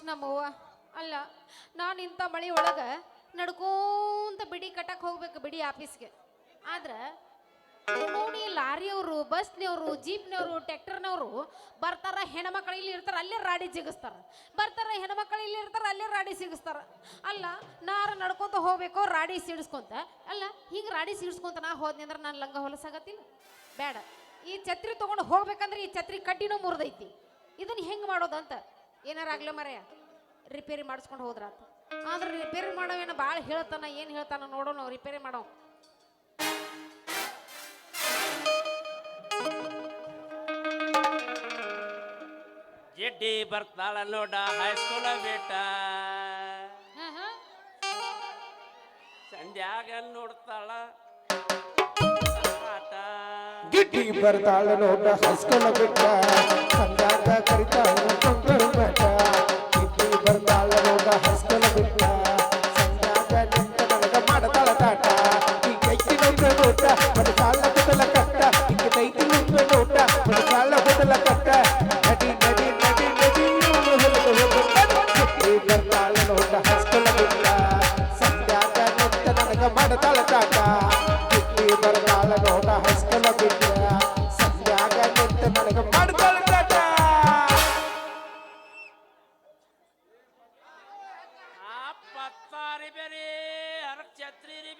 ನಮ್ಮವ್ವ ಅಲ್ಲ ನಾನು ಇಂಥ ಮಳೆ ಒಳಗೆ ನಡ್ಕೊಂತ ಬಿಡಿ ಕಟ್ಟಕ್ಕೆ ಹೋಗ್ಬೇಕು ಬಿಡಿ ಆಫೀಸ್ಗೆ ಆದ್ರೆ ನೋಡಿ ಲಾರಿಯವರು ಬಸ್ನವರು ಜೀಪ್ನವರು ಟ್ರ್ಯಾಕ್ಟರ್ನವರು ಬರ್ತಾರ ಹೆಣ್ಮಕ್ಳು ಇಲ್ಲಿ ಇರ್ತಾರೆ ಅಲ್ಲೇ ರಾಡಿ ಸಿಗಿಸ್ತಾರ ಬರ್ತಾರ ಹೆಣ್ಮಕ್ಳು ಇಲ್ಲಿ ಇರ್ತಾರೆ ಅಲ್ಲೇ ರಾಡಿ ಸಿಗಿಸ್ತಾರ ಅಲ್ಲ ನಾರು ನಡ್ಕೊಂತ ಹೋಗ್ಬೇಕು ರಾಡಿ ಸಿಡಿಸ್ಕೊಂತ ಅಲ್ಲ ಹಿಂಗೆ ರಾಡಿ ಸಿಡಿಸ್ಕೊಂತ ನಾ ಹೋದ್ನಿ ಅಂದ್ರೆ ನಾನು ಲಂಗ ಹೊಲಸಾಗತ್ತಿಲ್ಲ ಬೇಡ ಈ ಛತ್ರಿ ತೊಗೊಂಡು ಹೋಗ್ಬೇಕಂದ್ರೆ ಈ ಛತ್ರಿ ಕಡ್ಡಿನೂ ಮುರಿದೈತಿ ಇದನ್ನ ಹೆಂಗೆ ಮಾಡೋದಂತ ಏನಾರಾಗ್ಲೋ ಮರೆಯ ರಿಪೇರಿ ಮಾಡಿಸ್ಕೊಂಡು ಹೋದ್ರಾತ ಆದ್ರೆ ರಿಪೇರಿ ಮಾಡೋವೇನೋ ಭಾಳ ಹೇಳ್ತಾನ ಏನು ಹೇಳ್ತಾನ ನೋಡೋಣ ರಿಪೇರಿ ಮಾಡೋ ಜಿಡ್ಡಿ ಬರ್ತಾಳ ನೋಡ ಹೈಸ್ಕೂಲ ಬೇಟ ಸಂಧ್ಯಾಗ ನೋಡ್ತಾಳ ಗಿಡ್ಡಿ ಬರ್ತಾಳ ನೋಡ ಹೈಸ್ಕೂಲ ಬಿಟ್ಟ ಸಂಧ್ಯಾಗ ಕರಿತಾಳ ಕೊಂಕರು ಬೇಟ ಗಿಡ್ಡಿ ಬರ್ತಾಳ ನೋಡ ಹೈಸ್ಕೂಲ ಬಿಟ್ಟ ಸಂಧ್ಯಾಗ ನಿಂತ ನನಗ ಮಾಡತಾಳ ತಾಟ ಈಗ ಐತಿ ನೋಡ್ರ ನೋಟ ಮನಸಾಳ ಬದಲ ಕಟ್ಟ ಈಗ ಐತಿ ನೋಡ್ರ ನೋಟ ಮನಸಾಳ ಬದಲ ಕಟ್ಟ ನಡಿ ನಡಿ ನಡಿ ನಡಿ ಗಿಡ್ಡಿ ಬರ್ತಾಳ ನೋಡ ಹೈಸ್ಕೂಲ ಬಿಟ್ಟ ಸಂಧ್ಯಾಗ ನಿಂತ ನನಗ ಮಾಡತಾಳ ತಾಟ ಗಿಡ್ಡಿ ಬರ್ತಾಳ ನೋಡ ಹೈಸ್ಕೂಲ